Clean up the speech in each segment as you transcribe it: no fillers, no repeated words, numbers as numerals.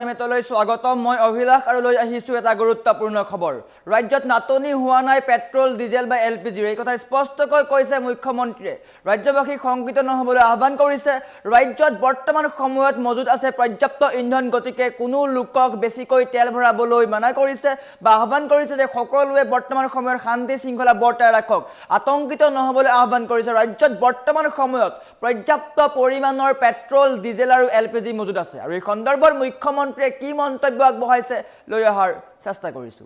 মেটলৈ স্বাগতম মই অভিলাষ আৰু লৈ আহিছো এটা গুৰুত্বপূৰ্ণ খবৰ ৰাজ্যত নাটনি হোৱা নাই পেট্ৰল ডিজেল বা এলপিজি এই কথা স্পষ্টকৈ কৈছে মুখ্যমন্ত্ৰীয়ে ৰাজ্যবাসীক শংকিত নহবলৈ আহ্বান কৰিছে ৰাজ্যত বৰ্তমান সময়ত মজুত আছে পৰ্যাপ্ত ইন্ধন গতিকে কোনো লোকক বেছিকৈ তেল ভৰাবলৈ মানা কৰিছে বা আহ্বান কৰিছে যে সকলোৱে বৰ্তমান সময়ত শান্তি শৃংখলা বৰ্তাই ৰাখক আতংকিত নহবলৈ আহ্বান কৰিছে ৰাজ্যত বৰ্তমান সময়ত পৰ্যাপ্ত পৰিমাণৰ পেট্ৰল ডিজেল আৰু এলপিজি মজুত আছে আৰু এই সন্দৰ্ভত মুখ্যমন্ত্ৰী কি মন্তব্য আগবঢ়াইছে লৈ অহাৰ চেষ্টা কৰিছো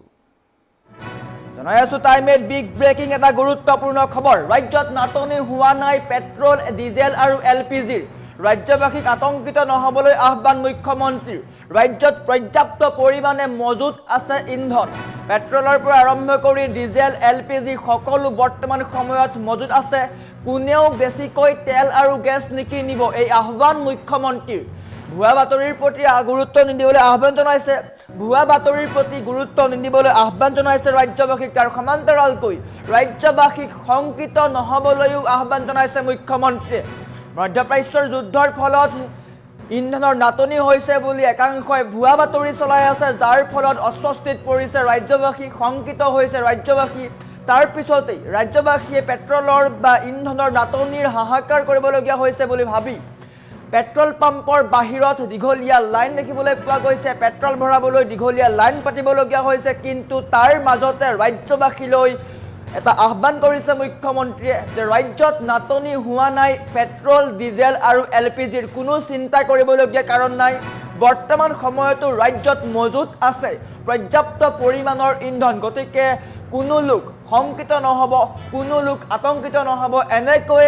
জনাই আছো টাইমত বিগ ব্ৰেকিং এটা গুৰুত্বপূৰ্ণ খবৰ ৰাজ্যত নাটনি হোৱা নাই পেট্ৰল ডিজেল আৰু এলপিজিৰ ৰাজ্যবাসীক আতংকিত নহবলৈ আহ্বান মুখ্যমন্ত্ৰীৰ ৰাজ্যত পৰ্যাপ্ত পৰিমাণে মজুত আছে ইন্ধন পেট্ৰলৰ পৰা আৰম্ভ কৰি ডিজেল এলপিজি সকলো বৰ্তমান সময়ত মজুত আছে কোনেও বেছিকৈ তেল আৰু গেছ নিকিনিব এই আহ্বান মুখ্যমন্ত্ৰীৰ ভুৱা বাতৰিৰ প্ৰতি গুৰুত্ব নিদিবলৈ আহ্বান জনাইছে ভুৱা বাতৰিৰ প্ৰতি গুৰুত্ব নিদিবলৈ আহ্বান জনাইছে ৰাজ্যবাসীক তাৰ সমান্তৰালকৈ ৰাজ্যবাসীক শংকিত নহবলৈও আহ্বান জনাইছে মুখ্যমন্ত্ৰীয়ে মধ্যপ্ৰাচ্যৰ যুদ্ধৰ ফলত ইন্ধনৰ নাটনি হৈছে বুলি একাংশই ভুৱা বাতৰি চলাই আছে যাৰ ফলত অস্বস্তিত পৰিছে ৰাজ্যবাসী শংকিত হৈছে ৰাজ্যবাসী তাৰ পিছতেই ৰাজ্যবাসীয়ে পেট্ৰলৰ বা ইন্ধনৰ নাটনিৰ হাহাকাৰ কৰিবলগীয়া হৈছে বুলি ভাবি পেট্ৰল পাম্পৰ বাহিৰত দীঘলীয়া লাইন দেখিবলৈ পোৱা গৈছে পেট্ৰল ভৰাবলৈ দীঘলীয়া লাইন পাতিবলগীয়া হৈছে কিন্তু তাৰ মাজতে ৰাজ্যবাসীলৈ এটা আহ্বান কৰিছে মুখ্যমন্ত্ৰীয়ে যে ৰাজ্যত নাটনি হোৱা নাই পেট্ৰল ডিজেল আৰু এলপিজিৰ কোনো চিন্তা কৰিবলগীয়া কাৰণ নাই বৰ্তমান সময়তো ৰাজ্যত মজুত আছে পৰ্যাপ্ত পৰিমাণৰ ইন্ধন গতিকে কোনো লোক শংকিত নহব কোনো লোক আতংকিত নহব এনেকৈ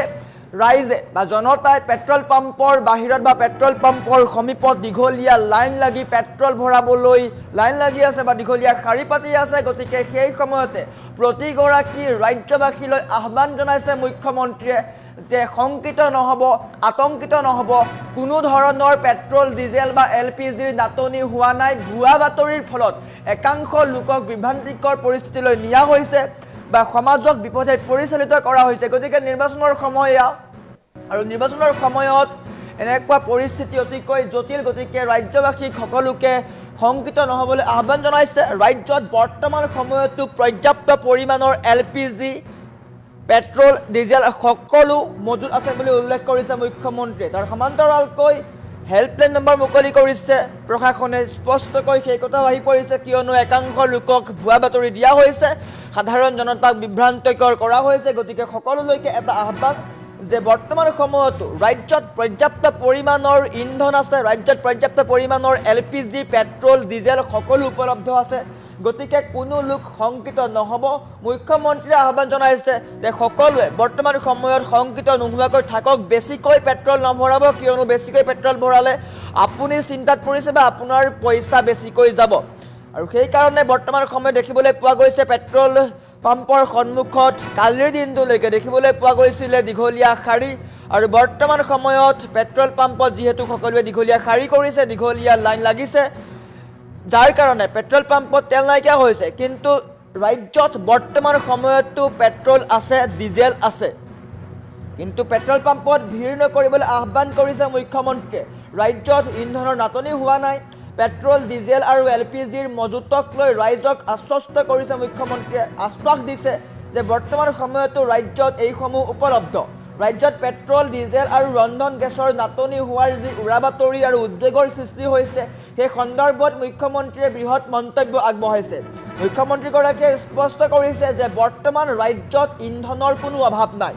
ৰাইজে বা জনতাই পেট্ৰল পাম্পৰ বাহিৰত বা পেট্ৰল পাম্পৰ সমীপত দীঘলীয়া লাইন লাগি পেট্ৰল ভৰাবলৈ লাইন লাগি আছে বা দীঘলীয়া শাৰী পাতি আছে গতিকে সেই সময়তে প্ৰতিগৰাকী ৰাজ্যবাসীলৈ আহ্বান জনাইছে মুখ্যমন্ত্ৰীয়ে যে শংকিত নহব আতংকিত নহব কোনো ধৰণৰ পেট্ৰল ডিজেল বা এলপিজিৰ নাটনি হোৱা নাই ভুৱা বাতৰিৰ ফলত একাংশ লোকক বিভ্ৰান্তিকৰ পৰিস্থিতিলৈ নিয়া হৈছে বা সমাজক বিপথে পৰিচালিত কৰা হৈছে গতিকে নিৰ্বাচনৰ সময় আৰু নিৰ্বাচনৰ সময়ত এনেকুৱা পৰিস্থিতি অতিকৈ জটিল গতিকে ৰাজ্যবাসীক সকলোকে শংকিত নহবলৈ আহ্বান জনাইছে ৰাজ্যত বৰ্তমান সময়তো পৰ্যাপ্ত পৰিমাণৰ এলপিজি পেট্ৰল ডিজেল সকলো মজুত আছে বুলি উল্লেখ কৰিছে মুখ্যমন্ত্ৰীয়ে তাৰ সমান্তৰালকৈ হেল্পলাইন নম্বৰ মুকলি কৰিছে প্ৰশাসনে স্পষ্টকৈ সেই কথাও আহি পৰিছে কিয়নো একাংশ লোকক ভুৱা বাতৰি দিয়া হৈছে সাধাৰণ জনতাক বিভ্ৰান্তিকৰ কৰা হৈছে গতিকে সকলোলৈকে এটা আহ্বান যে বৰ্তমান সময়তো ৰাজ্যত পৰ্যাপ্ত পৰিমাণৰ ইন্ধন আছে ৰাজ্যত পৰ্যাপ্ত পৰিমাণৰ এলপিজি পেট্ৰল ডিজেল সকলো উপলব্ধ আছে গতিকে কোনো লোক শংকিত নহব মুখ্যমন্ত্ৰীয়ে আহ্বান জনাইছে যে সকলোৱে বৰ্তমান সময়ত শংকিত নোহোৱাকৈ থাকক বেছিকৈ পেট্ৰল নভৰাব কিয়নো বেছিকৈ পেট্ৰল ভৰালে আপুনি চিন্তাত পৰিছে বা আপোনাৰ পইচা বেছিকৈ যাব আৰু সেই কাৰণে বৰ্তমান সময়ত দেখিবলৈ পোৱা গৈছে পেট্ৰল পাম্পৰ সন্মুখত কালিৰ দিনটোলৈকে দেখিবলৈ পোৱা গৈছিলে দীঘলীয়া শাৰী আৰু বৰ্তমান সময়ত পেট্ৰল পাম্পত যিহেতু সকলোৱে দীঘলীয়া শাৰী কৰিছে দীঘলীয়া লাইন লাগিছে যাৰ কাৰণে পেট্ৰল পাম্পত তেল নাইকিয়া হৈছে কিন্তু ৰাজ্যত বৰ্তমান সময়তো পেট্ৰল আছে ডিজেল আছে কিন্তু পেট্ৰল পাম্পত ভিৰ নকৰিবলৈ আহ্বান কৰিছে মুখ্যমন্ত্ৰীয়ে ৰাজ্যত ইন্ধনৰ নাটনি হোৱা নাই পেট্ৰল ডিজেল আৰু এলপিজিৰ মজুতক লৈ ৰাইজক আশ্বস্ত কৰিছে মুখ্যমন্ত্ৰীয়ে আশ্বাস দিছে যে বৰ্তমান সময়তো ৰাজ্যত এইসমূহ উপলব্ধ ৰাজ্যত পেট্ৰল ডিজেল আৰু ৰন্ধন গেছৰ নাটনি হোৱাৰ যি উৰাবাতৰি আৰু উদ্বেগৰ সৃষ্টি হৈছে সেই সন্দৰ্ভত মুখ্যমন্ত্ৰীয়ে বৃহৎ মন্তব্য আগবঢ়াইছে মুখ্যমন্ত্ৰীগৰাকীয়ে স্পষ্ট কৰিছে যে বৰ্তমান ৰাজ্যত ইন্ধনৰ কোনো অভাৱ নাই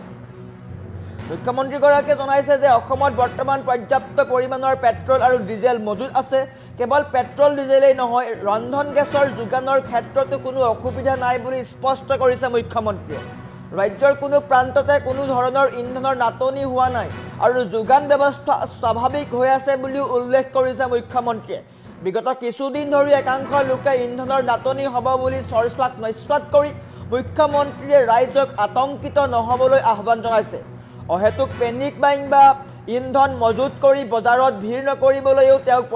মুখ্যমন্ত্ৰীগৰাকীয়ে জনাইছে যে অসমত বৰ্তমান পৰ্যাপ্ত পৰিমাণৰ পেট্ৰল আৰু ডিজেল মজুত আছে কেৱল পেট্ৰল ডিজেলেই নহয় ৰন্ধন গেছৰ যোগানৰ ক্ষেত্ৰতো কোনো অসুবিধা নাই বুলি স্পষ্ট কৰিছে মুখ্যমন্ত্ৰীয়ে ৰাজ্যৰ কোনো প্ৰান্ততে কোনো ধৰণৰ ইন্ধনৰ নাটনি হোৱা নাই আৰু যোগান ব্যৱস্থা স্বাভাৱিক হৈ আছে বুলিও উল্লেখ কৰিছে মুখ্যমন্ত্ৰীয়ে বিগত কিছুদিন ধৰি একাংশ লোকে ইন্ধনৰ নাটনি হ'ব বুলি চৰ্চাক নস্যাৎ কৰি মুখ্যমন্ত্ৰীয়ে ৰাইজক আতংকিত নহবলৈ আহ্বান জনাইছে অহেতুক পেনিক বাইং বা ইন্ধন মজুত কৰি বজাৰত ভিৰ নকৰিবলৈও তেওঁক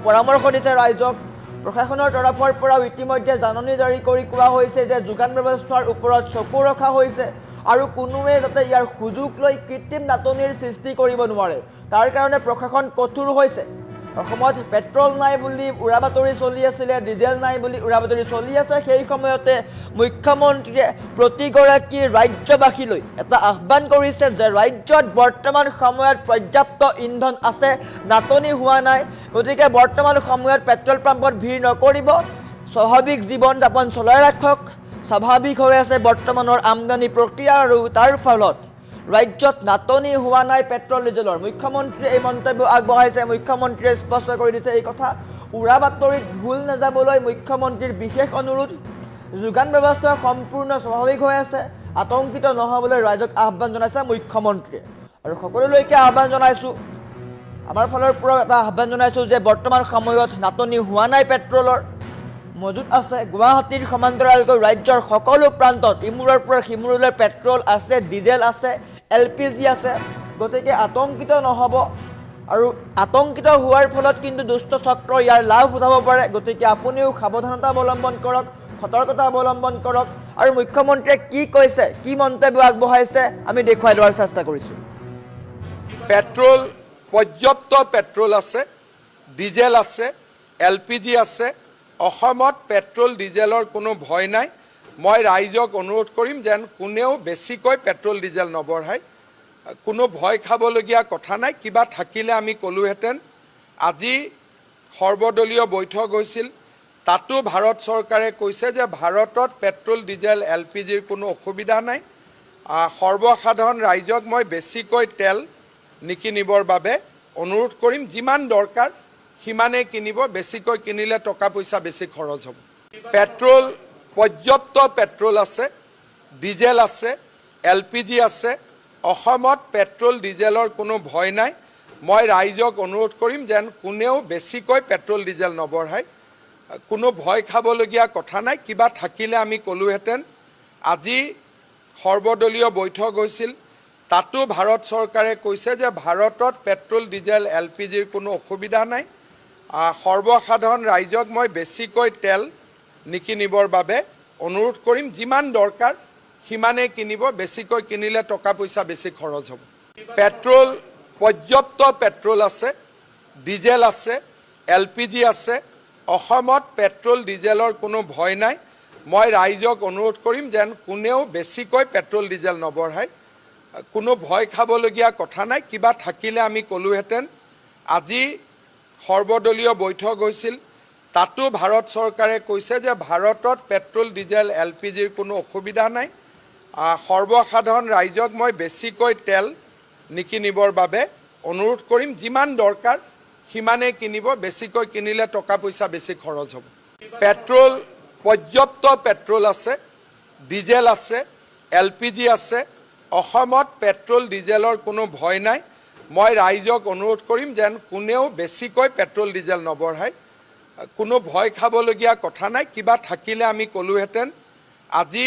পৰামৰ্শ দিছে ৰাইজক প্ৰশাসনৰ তৰফৰ পৰাও ইতিমধ্যে জাননী জাৰি কৰি কোৱা হৈছে যে যোগান ব্যৱস্থাৰ ওপৰত চকু ৰখা হৈছে আৰু কোনোৱে যাতে ইয়াৰ সুযোগ লৈ কৃত্ৰিম নাটনিৰ সৃষ্টি কৰিব নোৱাৰে তাৰ কাৰণে প্ৰশাসন কঠোৰ হৈছে অসমত পেট্ৰল নাই বুলি উৰাবাতৰি চলি আছিলে, ডিজেল নাই বুলি উৰাবাতৰি চলি আছে। সেই সময়তে মুখ্যমন্ত্ৰীয়ে প্ৰতিগৰাকী ৰাজ্যবাসীলৈ এটা আহ্বান কৰিছে যে ৰাজ্যত বৰ্তমান সময়ত পৰ্যাপ্ত ইন্ধন আছে, নাটনি হোৱা নাই। গতিকে বৰ্তমান সময়ত পেট্ৰল পাম্পত ভিৰ নকৰিব, স্বাভাৱিক জীৱন যাপন চলাই ৰাখক। স্বাভাৱিক হৈ আছে বৰ্তমানৰ আমদানি প্ৰক্ৰিয়া আৰু তাৰ ফলত ৰাজ্যত নাটনি হোৱা নাই পেট্ৰল ডিজেলৰ। মুখ্যমন্ত্ৰীয়ে এই মন্তব্য আগবঢ়াইছে। মুখ্যমন্ত্ৰীয়ে স্পষ্ট কৰি দিছে এই কথা। উৰা বাতৰিত ভুল নাযাবলৈ মুখ্যমন্ত্ৰীৰ বিশেষ অনুৰোধ। যোগান ব্যৱস্থা সম্পূৰ্ণ স্বাভাৱিক হৈ আছে, আতংকিত নহ'বলৈ ৰাইজক আহ্বান জনাইছে মুখ্যমন্ত্ৰীয়ে। আৰু সকলোলৈকে আহ্বান জনাইছোঁ, আমাৰ ফালৰ পৰাও এটা আহ্বান জনাইছোঁ যে বৰ্তমান সময়ত নাটনি হোৱা নাই পেট্ৰলৰ, মজুত আছে। গুৱাহাটীৰ সমান্তৰালকৈ ৰাজ্যৰ সকলো প্ৰান্তত ইমূৰৰ পৰা সিমূৰলৈ পেট্ৰল আছে, ডিজেল আছে, LPG আছে। গতিকে আতংকিত নহ'ব, আৰু আতংকিত হোৱাৰ ফলত কিন্তু দুষ্ট চক্ৰ ইয়াৰ লাভ উঠাব পাৰে। গতিকে আপুনিও সাৱধানতা অৱলম্বন কৰক, সতৰ্কতা অৱলম্বন কৰক। আৰু মুখ্যমন্ত্ৰীয়ে কি কৈছে, কি মন্তব্য আগবঢ়াইছে আমি দেখুৱাই লোৱাৰ চেষ্টা কৰিছোঁ। পেট্ৰল, পৰ্যাপ্ত পেট্ৰল আছে, ডিজেল আছে, LPG আছে। অসমত পেট্ৰল ডিজেলৰ কোনো ভয় নাই। মই ৰাইজক অনুৰোধ কৰিম যেন কোনেও বেছিকৈ পেট্ৰল ডিজেল নবঢ়ায়। কোনো ভয় খাবলগীয়া কথা নাই। কিবা থাকিলে আমি ক'লোহেঁতেন। আজি সৰ্বদলীয় বৈঠক হৈছিল, তাতো ভাৰত চৰকাৰে কৈছে যে ভাৰতত পেট্ৰল ডিজেল LPGৰ কোনো অসুবিধা নাই। সৰ্বসাধাৰণ ৰাইজক মই বেছিকৈ তেল নিকিনিবৰ বাবে অনুৰোধ কৰিম। যিমান দৰকাৰ সিমানেই কিনিব, বেছিকৈ কিনিলে টকা পইচা বেছি খৰচ হ'ব। পেট্ৰল, পৰ্যাপ্ত পেট্ৰল আছে, ডিজেল আছে, LPG আছে। অসমত পেট্ৰল ডিজেলৰ কোনো ভয় নাই। মই ৰাইজক অনুৰোধ কৰিম যেন কোনেও বেছিকৈ পেট্ৰল ডিজেল নবঢ়ায়। কোনো ভয় খাবলগীয়া কথা নাই। কিবা থাকিলে আমি ক'লোহেঁতেন। আজি সৰ্বদলীয় বৈঠক হৈছিল, তাতো ভাৰত চৰকাৰে কৈছে যে ভাৰতত পেট্ৰল ডিজেল LPGৰ কোনো অসুবিধা নাই। সৰ্বসাধাৰণ ৰাইজক মই বেছিকৈ তেল নিকিনিবৰ বাবে অনুৰোধ কৰিম। যিমান দৰকাৰ সিমানেই কিনিব, বেছিকৈ কিনিলে টকা পইচা বেছি খৰচ হ'ব। পেট্ৰল, পৰ্যাপ্ত পেট্ৰল আছে, ডিজেল আছে, LPG আছে। অসমত পেট্ৰল ডিজেলৰ কোনো ভয় নাই। মই ৰাইজক অনুৰোধ কৰিম যেন কোনেও বেছিকৈ পেট্ৰল ডিজেল নবঢ়ায়। কোনো ভয় খাবলগীয়া কথা নাই। কিবা থাকিলে আমি ক'লোহেঁতেন। আজি সৰ্বদলীয় বৈঠক হৈছিল, তাতো ভাৰত চৰকাৰে কৈছে যে ভাৰতত পেট্ৰল ডিজেল LPGৰ কোনো অসুবিধা নাই। সৰ্বসাধাৰণ ৰাইজক মই বেছিকৈ তেল নিকিনিবৰ বাবে অনুৰোধ কৰিম। যিমান দৰকাৰ সিমানেই কিনিব, বেছিকৈ কিনিলে টকা পইচা বেছি খৰচ হ'ব। পেট্ৰল, পৰ্যাপ্ত পেট্ৰল আছে, ডিজেল আছে, LPG আছে। অসমত পেট্ৰল ডিজেলৰ কোনো ভয় নাই। মই ৰাইজক অনুৰোধ কৰিম যেন কোনেও বেছিকৈ পেট্ৰল ডিজেল নবঢ়ায়। কোনো ভয় খাবলগীয়া কথা নাই। কিবা থাকিলে আমি ক'লোহেঁতেন। আজি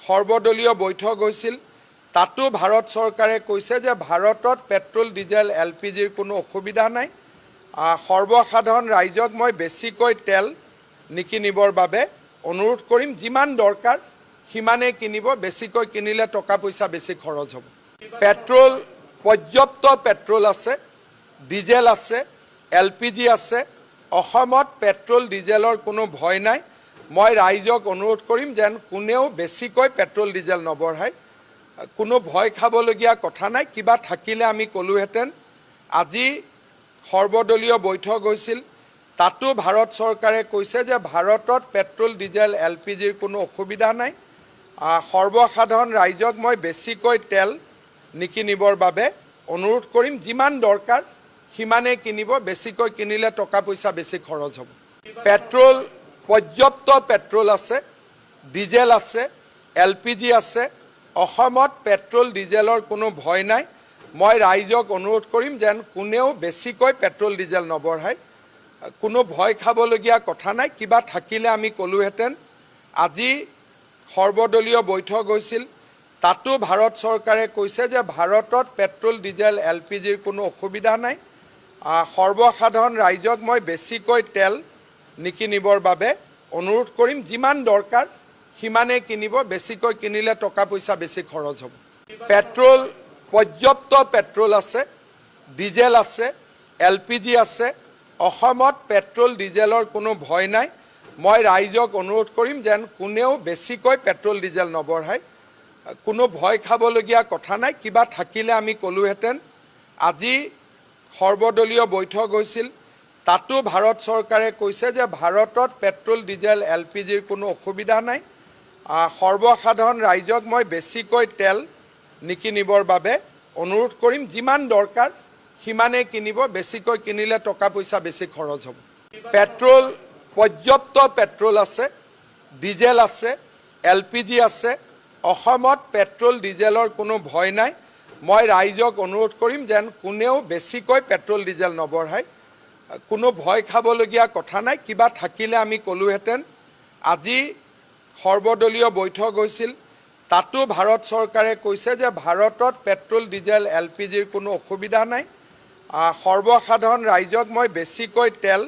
সৰ্বদলীয় বৈঠক হৈছিল, তাতো ভাৰত চৰকাৰে কৈছে যে ভাৰতত পেট্ৰল ডিজেল LPGৰ কোনো অসুবিধা নাই। সৰ্বসাধাৰণ ৰাইজক মই বেছিকৈ তেল নিকিনিবৰ বাবে অনুৰোধ কৰিম। যিমান দৰকাৰ সিমানেই কিনিব, বেছিকৈ কিনিলে টকা পইচা বেছি খৰচ হ'ব। পেট্ৰল, পৰ্যাপ্ত পেট্ৰল আছে, ডিজেল আছে, LPG আছে। অসমত পেট্ৰল ডিজেলৰ কোনো ভয় নাই। মই ৰাইজক অনুৰোধ কৰিম যেন কোনেও বেছিকৈ পেট্ৰল ডিজেল নবঢ়ায়। কোনো ভয় খাবলগীয়া কথা নাই। কিবা থাকিলে আমি ক'লোহেঁতেন। আজি সৰ্বদলীয় বৈঠক হৈছিল, তাতো ভাৰত চৰকাৰে কৈছে যে ভাৰতত পেট্ৰল ডিজেল LPGৰ কোনো অসুবিধা নাই। সৰ্বসাধাৰণ ৰাইজক মই বেছিকৈ তেল নিকিনিবৰ বাবে অনুৰোধ কৰিম। যিমান দৰকাৰ সিমানেই কিনিব, বেছিকৈ কিনিলে টকা পইচা বেছি খৰচ হ'ব। পেট্ৰল, পৰ্যাপ্ত পেট্ৰল আছে, ডিজেল আছে, LPG আছে। অসমত পেট্ৰল ডিজেলৰ কোনো ভয় নাই। মই ৰাইজক অনুৰোধ কৰিম যেন কোনেও বেছিকৈ পেট্ৰল ডিজেল নবঢ়ায়। কোনো ভয় খাবলগীয়া কথা নাই। কিবা থাকিলে আমি ক'লোহেঁতেন। আজি সৰ্বদলীয় বৈঠক হৈছিল, তাতো ভাৰত চৰকাৰে কৈছে যে ভাৰতত পেট্ৰল ডিজেল LPGৰ কোনো অসুবিধা নাই। সৰ্বসাধাৰণ ৰাইজক মই বেছিকৈ তেল নিকিনিবৰ বাবে অনুৰোধ কৰিম। যিমান দৰকাৰ সিমানেই কিনিব, বেছিকৈ কিনিলে টকা পইচা বেছি খৰচ হ'ব। পেট্ৰল, পৰ্যাপ্ত পেট্ৰল আছে, ডিজেল আছে, LPG আছে। অসমত পেট্ৰল ডিজেলৰ কোনো ভয় নাই। মই ৰাইজক অনুৰোধ কৰিম যেন কোনেও বেছিকৈ পেট্ৰল ডিজেল নবঢ়ায়। কোনো ভয় খাবলগীয়া কথা নাই। কিবা থাকিলে আমি ক'লোহেঁতেন। আজি সৰ্বদলীয় বৈঠক হৈছিল, তাতো ভাৰত চৰকাৰে কৈছে যে ভাৰতত পেট্ৰল ডিজেল LPGৰ কোনো অসুবিধা নাই। সৰ্বসাধাৰণ ৰাইজক মই বেছিকৈ তেল নিকিনিবৰ বাবে অনুৰোধ কৰিম। যিমান দৰকাৰ সিমানেই কিনিব, বেছিকৈ কিনিলে টকা পইচা বেছি খৰচ হ'ব। পেট্ৰল পৰ্যাপ্ত পেট্ৰল আছে, ডিজেল আছে, LPG আছে। অসমত পেট্ৰল ডিজেলৰ কোনো ভয় নাই। মই ৰাইজক অনুৰোধ কৰিম যেন কোনেও বেছিকৈ পেট্ৰল ডিজেল নবঢ়ায়। কোনো ভয় খাবলগীয়া কথা নাই। কিবা থাকিলে আমি ক'লোহেঁতেন। আজি সৰ্বদলীয় বৈঠক হৈছিল, তাতো ভাৰত চৰকাৰে কৈছে যে ভাৰতত পেট্ৰল ডিজেল LPGৰ কোনো অসুবিধা নাই। সৰ্বসাধাৰণ ৰাইজক মই বেছিকৈ তেল